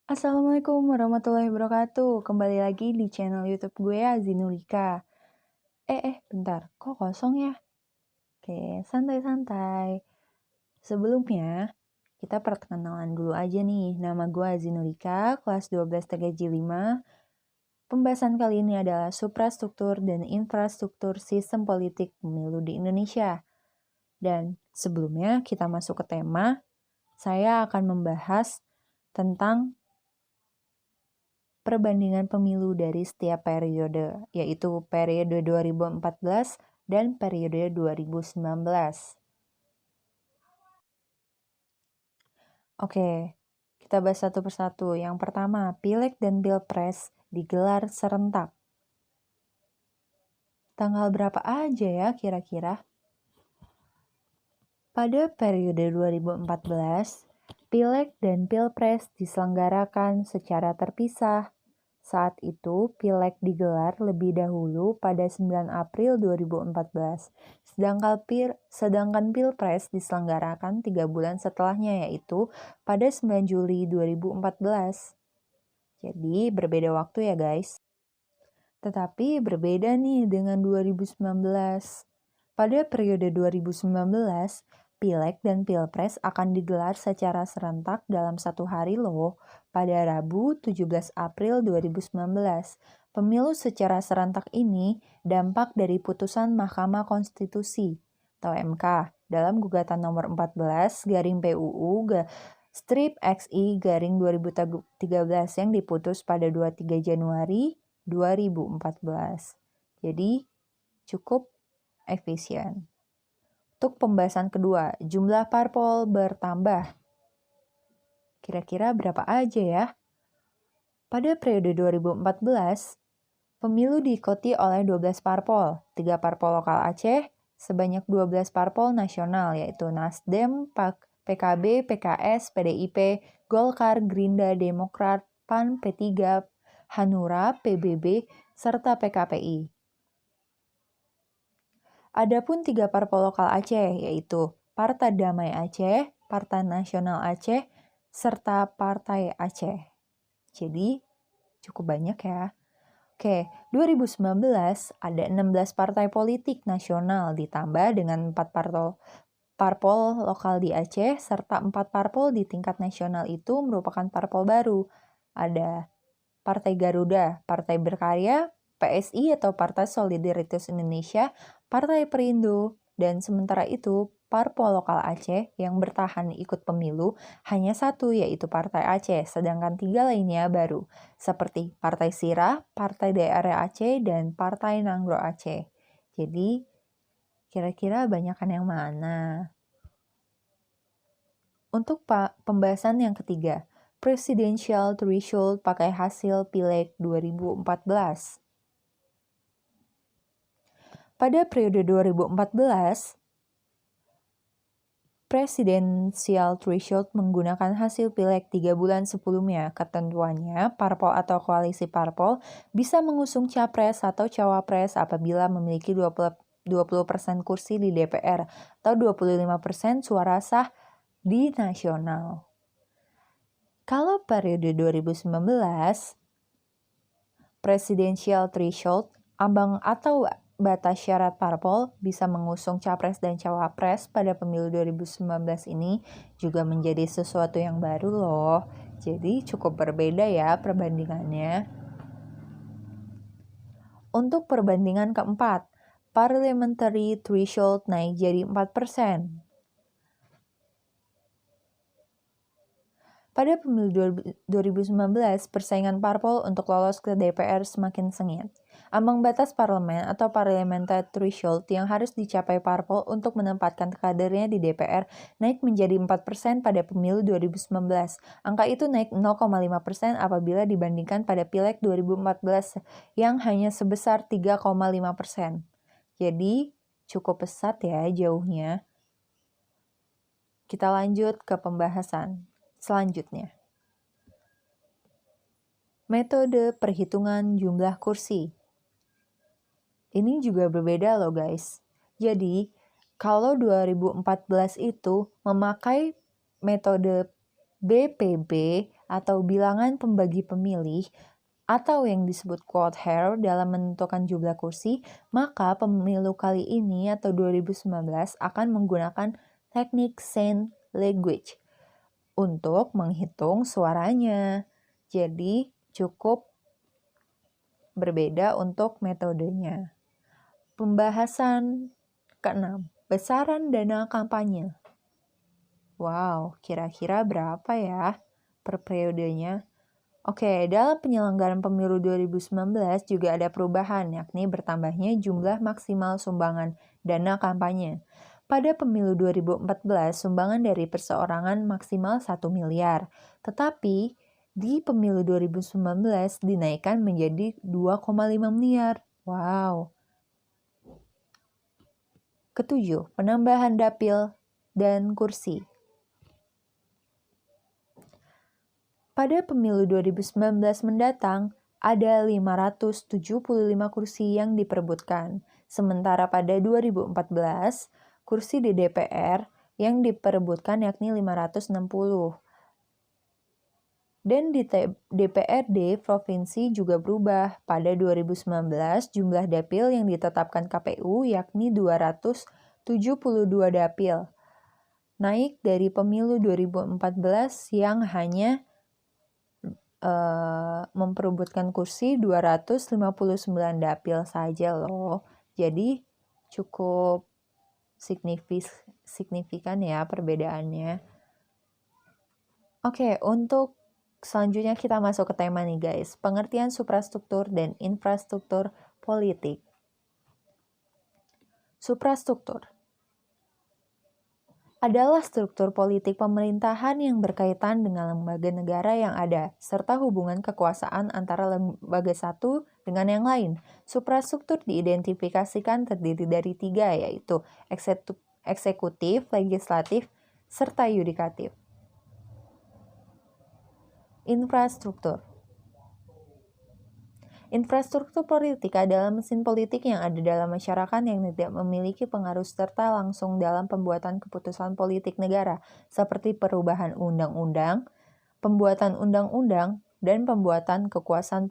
Assalamualaikum warahmatullahi wabarakatuh. Kembali lagi di channel YouTube gue Azinulika. Bentar, kok kosong ya? Oke, santai-santai. Sebelumnya, kita perkenalan dulu aja nih. Nama gue Azinulika, kelas 12 TKJ 5. Pembahasan kali ini adalah suprastruktur dan infrastruktur sistem politik pemilu di Indonesia. Dan sebelumnya kita masuk ke tema, saya akan membahas tentang perbandingan pemilu dari setiap periode, yaitu periode 2014 dan periode 2019. Oke, kita bahas satu persatu. Yang pertama, Pileg dan Pilpres digelar serentak. Tanggal berapa aja ya kira-kira? Pada periode 2014, Pileg dan Pilpres diselenggarakan secara terpisah. Saat itu, Pileg digelar lebih dahulu pada 9 April 2014, sedangkan Pilpres diselenggarakan 3 bulan setelahnya, yaitu pada 9 Juli 2014. Jadi, berbeda waktu ya guys. Tetapi berbeda nih dengan 2019. Pada periode 2019, Pileg dan Pilpres akan digelar secara serentak dalam satu hari loh, pada Rabu 17 April 2019. Pemilu secara serentak ini dampak dari putusan Mahkamah Konstitusi atau MK dalam gugatan nomor 14/PUU/XI/2013 yang diputus pada 23 Januari 2014. Jadi cukup efisien. Untuk pembahasan kedua, jumlah parpol bertambah. Kira-kira berapa aja ya? Pada periode 2014, pemilu diikuti oleh 12 parpol, 3 parpol lokal Aceh, sebanyak 12 parpol nasional, yaitu Nasdem, PKB, PKS, PDIP, Golkar, Gerindra, Demokrat, PAN, P3, Hanura, PBB, serta PKPI. Adapun 3 parpol lokal Aceh, yaitu Partai Damai Aceh, Partai Nasional Aceh, serta Partai Aceh. Jadi, cukup banyak ya. Oke, 2019 ada 16 partai politik nasional ditambah dengan 4 parpol lokal di Aceh, serta 4 parpol di tingkat nasional itu merupakan parpol baru. Ada Partai Garuda, Partai Berkarya, PSI atau Partai Solidaritas Indonesia, Partai Perindo, dan sementara itu parpol lokal Aceh yang bertahan ikut pemilu hanya satu, yaitu Partai Aceh, sedangkan 3 lainnya baru, seperti Partai Sirah, Partai Daerah Aceh, dan Partai Nanggro Aceh. Jadi, kira-kira banyakan yang mana? Untuk pembahasan yang ketiga, Presidential Threshold pakai hasil Pileg 2014. Pada periode 2014, Presidential Threshold menggunakan hasil Pileg 3 bulan sebelumnya. Ketentuannya, parpol atau koalisi parpol bisa mengusung capres atau cawapres apabila memiliki 20% kursi di DPR atau 25% suara sah di nasional. Kalau periode 2019, Presidential Threshold, ambang atau batas syarat parpol bisa mengusung capres dan cawapres pada pemilu 2019 ini juga menjadi sesuatu yang baru loh. Jadi cukup berbeda ya perbandingannya. Untuk perbandingan keempat, Parliamentary Threshold naik jadi 4%. Pada pemilu 2019, persaingan parpol untuk lolos ke DPR semakin sengit. Ambang batas parlemen atau parliamentary threshold yang harus dicapai parpol untuk menempatkan kadernya di DPR naik menjadi 4% pada pemilu 2019. Angka itu naik 0,5% apabila dibandingkan pada Pileg 2014 yang hanya sebesar 3,5%. Jadi, cukup pesat ya jauhnya. Kita lanjut ke pembahasan selanjutnya. Metode perhitungan jumlah kursi. Ini juga berbeda loh guys. Jadi, kalau 2014 itu memakai metode BPB atau bilangan pembagi pemilih atau yang disebut quote hair dalam menentukan jumlah kursi, maka pemilu kali ini atau 2019 akan menggunakan teknik sign language untuk menghitung suaranya. Jadi cukup berbeda untuk metodenya. Pembahasan ke-6, besaran dana kampanye. Wow, kira-kira berapa ya per periodenya? Oke, dalam penyelenggaraan pemilu 2019 juga ada perubahan, yakni bertambahnya jumlah maksimal sumbangan dana kampanye. Pada pemilu 2014, sumbangan dari perseorangan maksimal 1 miliar. Tetapi, di pemilu 2019 dinaikkan menjadi 2,5 miliar. Wow. Ketujuh, penambahan dapil dan kursi. Pada pemilu 2019 mendatang, ada 575 kursi yang diperebutkan. Sementara pada 2014, kursi di DPR yang diperebutkan yakni 560. Dan di DPRD provinsi juga berubah. Pada 2019, jumlah dapil yang ditetapkan KPU yakni 272 dapil. Naik dari pemilu 2014 yang hanya memperebutkan kursi 259 dapil saja loh. Jadi cukup signifikan ya perbedaannya. Oke, untuk selanjutnya kita masuk ke tema nih guys. Pengertian suprastruktur dan infrastruktur politik. Suprastruktur adalah struktur politik pemerintahan yang berkaitan dengan lembaga negara yang ada, serta hubungan kekuasaan antara lembaga satu dengan yang lain. Suprastruktur diidentifikasikan terdiri dari 3, yaitu eksekutif, legislatif, serta yudikatif. Infrastruktur. Infrastruktur politik adalah mesin politik yang ada dalam masyarakat yang tidak memiliki pengaruh serta langsung dalam pembuatan keputusan politik negara, seperti perubahan undang-undang, pembuatan undang-undang, dan pembuatan keputusan.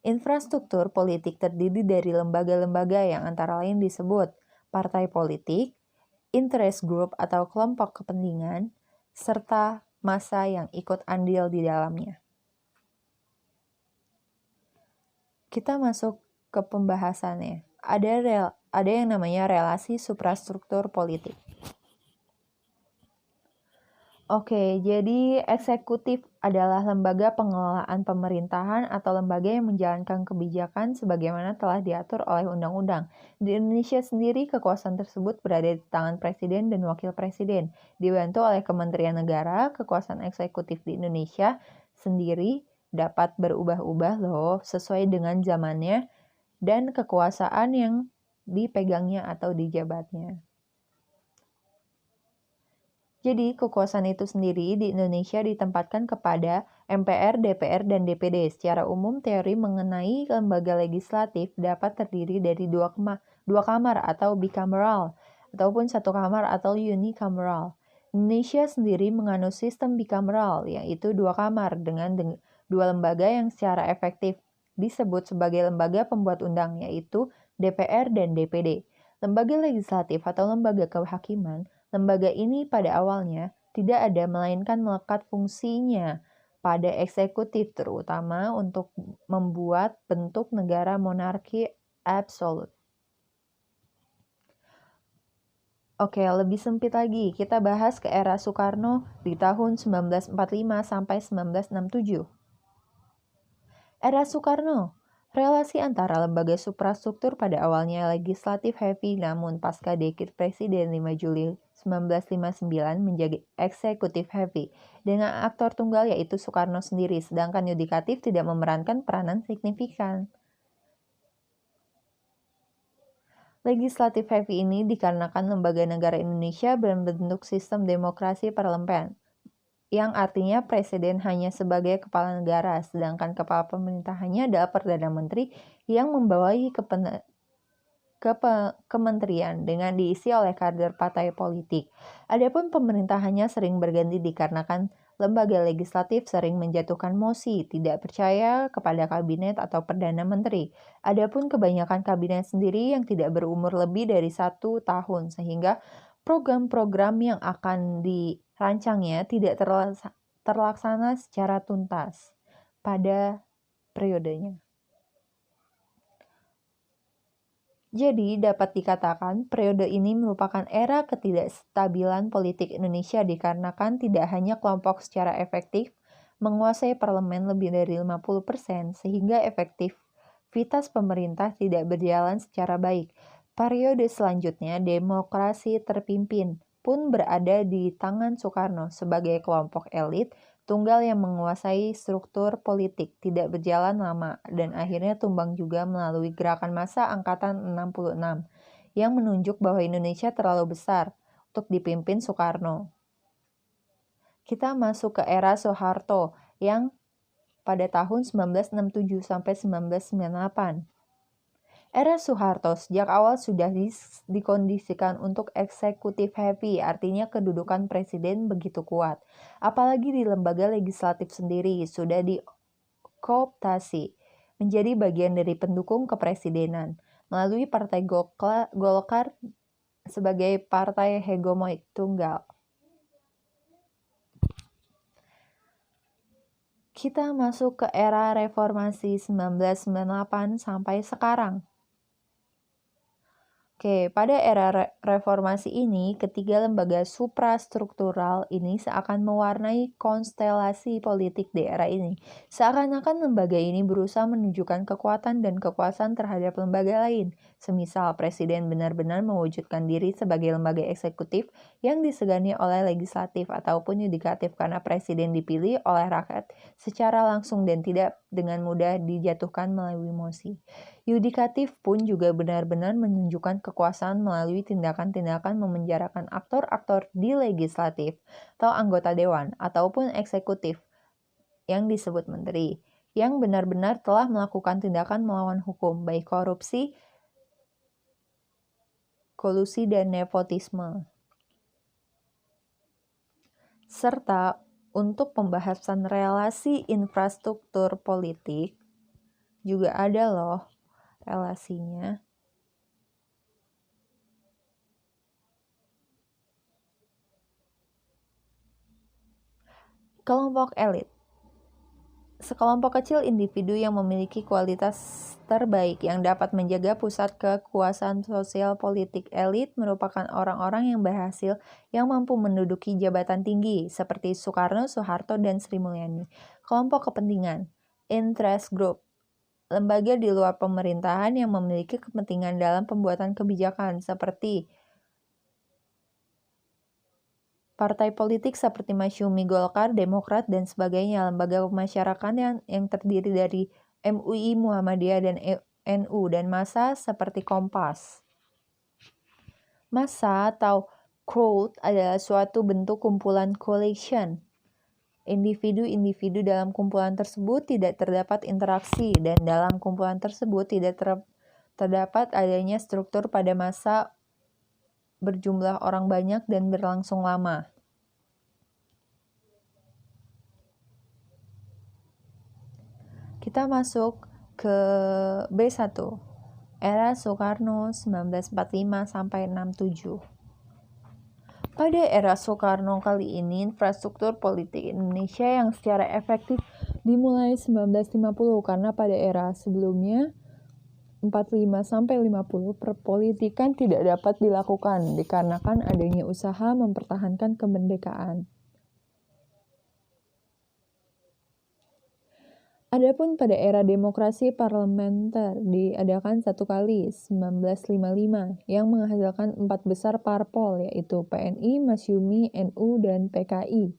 Infrastruktur politik terdiri dari lembaga-lembaga yang antara lain disebut partai politik, interest group atau kelompok kepentingan, serta massa yang ikut andil di dalamnya. Kita masuk ke pembahasannya. Ada yang namanya relasi suprastruktur politik. Oke, jadi eksekutif adalah lembaga pengelolaan pemerintahan atau lembaga yang menjalankan kebijakan sebagaimana telah diatur oleh undang-undang. Di Indonesia sendiri, kekuasaan tersebut berada di tangan presiden dan wakil presiden. Dibantu oleh Kementerian Negara, kekuasaan eksekutif di Indonesia sendiri dapat berubah-ubah loh sesuai dengan zamannya dan kekuasaan yang dipegangnya atau dijabatnya. Jadi kekuasaan itu sendiri di Indonesia ditempatkan kepada MPR, DPR, dan DPD. Secara umum teori mengenai lembaga legislatif dapat terdiri dari dua kamar atau bicameral, ataupun satu kamar atau unicameral. Indonesia sendiri menganut sistem bicameral, yaitu 2 kamar dengan 2 lembaga yang secara efektif disebut sebagai lembaga pembuat undang, yaitu DPR dan DPD. Lembaga legislatif atau lembaga kehakiman, lembaga ini pada awalnya tidak ada melainkan melekat fungsinya pada eksekutif, terutama untuk membuat bentuk negara monarki absolut. Oke, lebih sempit lagi, kita bahas ke era Soekarno di tahun 1945 sampai 1967. Era Soekarno, relasi antara lembaga suprastruktur pada awalnya legislatif heavy, namun pasca dekret Presiden 5 Juli 1959 menjadi eksekutif heavy, dengan aktor tunggal yaitu Soekarno sendiri, sedangkan yudikatif tidak memerankan peranan signifikan. Legislatif heavy ini dikarenakan lembaga negara Indonesia berbentuk sistem demokrasi parlemen, yang artinya presiden hanya sebagai kepala negara, sedangkan kepala pemerintahannya adalah Perdana Menteri yang membawahi kementerian dengan diisi oleh kader partai politik. Adapun pemerintahannya sering berganti dikarenakan lembaga legislatif sering menjatuhkan mosi tidak percaya kepada kabinet atau perdana menteri. Adapun kebanyakan kabinet sendiri yang tidak berumur lebih dari 1 tahun, sehingga program-program yang akan dirancangnya tidak terlaksana secara tuntas pada periodenya. Jadi, dapat dikatakan periode ini merupakan era ketidakstabilan politik Indonesia dikarenakan tidak hanya kelompok secara efektif menguasai parlemen lebih dari 50%, sehingga efektivitas pemerintah tidak berjalan secara baik. Periode selanjutnya, demokrasi terpimpin pun berada di tangan Soekarno sebagai kelompok elit tunggal yang menguasai struktur politik, tidak berjalan lama, dan akhirnya tumbang juga melalui gerakan massa Angkatan 66 yang menunjuk bahwa Indonesia terlalu besar untuk dipimpin Soekarno. Kita masuk ke era Soeharto yang pada tahun 1967 sampai 1998. Era Soeharto sejak awal sudah dikondisikan untuk eksekutif heavy, artinya kedudukan presiden begitu kuat. Apalagi di lembaga legislatif sendiri sudah dikooptasi menjadi bagian dari pendukung kepresidenan melalui Partai Golkar sebagai partai hegemonik tunggal. Kita masuk ke era reformasi 1998 sampai sekarang. Oke, pada era reformasi ini, ketiga lembaga suprastruktural ini seakan mewarnai konstelasi politik di era ini. Seakan-akan lembaga ini berusaha menunjukkan kekuatan dan kekuasaan terhadap lembaga lain. Semisal, presiden benar-benar mewujudkan diri sebagai lembaga eksekutif yang disegani oleh legislatif ataupun yudikatif karena presiden dipilih oleh rakyat secara langsung dan tidak dengan mudah dijatuhkan melalui mosi. Yudikatif pun juga benar-benar menunjukkan kekuasaan melalui tindakan-tindakan memenjarakan aktor-aktor di legislatif atau anggota dewan ataupun eksekutif yang disebut menteri, yang benar-benar telah melakukan tindakan melawan hukum, baik korupsi, kolusi, dan nepotisme. Serta untuk pembahasan relasi infrastruktur politik juga ada loh relasinya. Kelompok elit. Sekelompok kecil individu yang memiliki kualitas terbaik yang dapat menjaga pusat kekuasaan sosial politik. Elit merupakan orang-orang yang berhasil yang mampu menduduki jabatan tinggi seperti Soekarno, Soeharto, dan Sri Mulyani. Kelompok kepentingan. Interest group. Lembaga di luar pemerintahan yang memiliki kepentingan dalam pembuatan kebijakan seperti partai politik seperti Masyumi, Golkar, Demokrat, dan sebagainya. Lembaga pemasyarakatan yang terdiri dari MUI, Muhammadiyah, dan NU, dan massa seperti Kompas. Massa atau crowd adalah suatu bentuk kumpulan collection. Individu-individu dalam kumpulan tersebut tidak terdapat interaksi, dan dalam kumpulan tersebut tidak terdapat adanya struktur pada massa berjumlah orang banyak dan berlangsung lama. Kita masuk ke B1, era Soekarno 1945 sampai 67. Pada era Soekarno kali ini, infrastruktur politik Indonesia yang secara efektif dimulai 1950 karena pada era sebelumnya 45 sampai 50 perpolitikan tidak dapat dilakukan dikarenakan adanya usaha mempertahankan kemerdekaan. Adapun pada era demokrasi parlementer diadakan satu kali 1955 yang menghasilkan 4 besar parpol yaitu PNI, Masyumi, NU, dan PKI.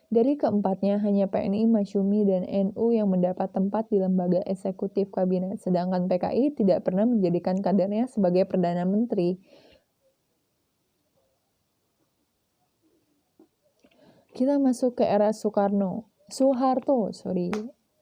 Dari keempatnya hanya PNI, Masyumi, dan NU yang mendapat tempat di lembaga eksekutif kabinet, sedangkan PKI tidak pernah menjadikan kadernya sebagai Perdana Menteri. Kita masuk ke era Soeharto,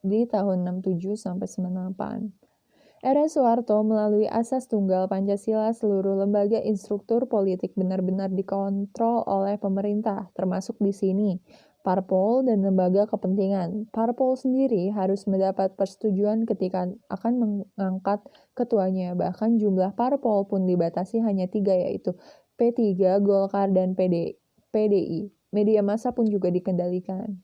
di tahun 67 sampai 98. Era Soeharto melalui asas tunggal Pancasila seluruh lembaga instruktur politik benar-benar dikontrol oleh pemerintah, termasuk di sini parpol dan lembaga kepentingan. Parpol sendiri harus mendapat persetujuan ketika akan mengangkat ketuanya. Bahkan jumlah parpol pun dibatasi hanya 3, yaitu P3, Golkar, dan PDI. Media massa pun juga dikendalikan.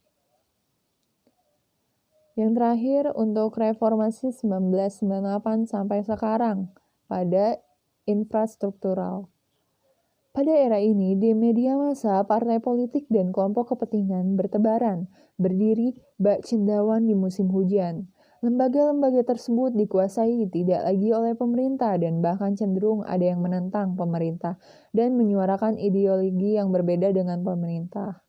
Yang terakhir untuk reformasi 1998 sampai sekarang pada infrastruktural. Pada era ini, di media massa, partai politik dan kelompok kepentingan bertebaran, berdiri bak cendawan di musim hujan. Lembaga-lembaga tersebut dikuasai tidak lagi oleh pemerintah dan bahkan cenderung ada yang menentang pemerintah dan menyuarakan ideologi yang berbeda dengan pemerintah.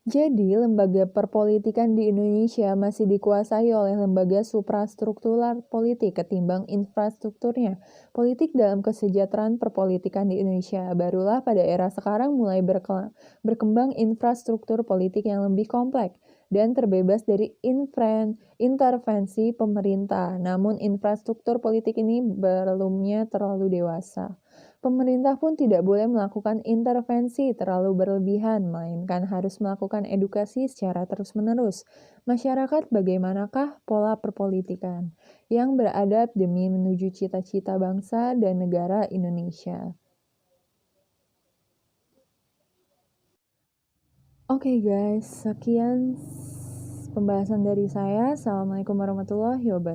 Jadi, lembaga perpolitikan di Indonesia masih dikuasai oleh lembaga suprastruktural politik ketimbang infrastrukturnya. Politik dalam kesejahteraan perpolitikan di Indonesia barulah pada era sekarang mulai berkembang infrastruktur politik yang lebih kompleks dan terbebas dari intervensi pemerintah. Namun, infrastruktur politik ini belumnya terlalu dewasa. Pemerintah pun tidak boleh melakukan intervensi terlalu berlebihan, melainkan harus melakukan edukasi secara terus-menerus. Masyarakat bagaimanakah pola perpolitikan yang beradab demi menuju cita-cita bangsa dan negara Indonesia. Oke guys, sekian pembahasan dari saya. Assalamualaikum warahmatullahi wabarakatuh.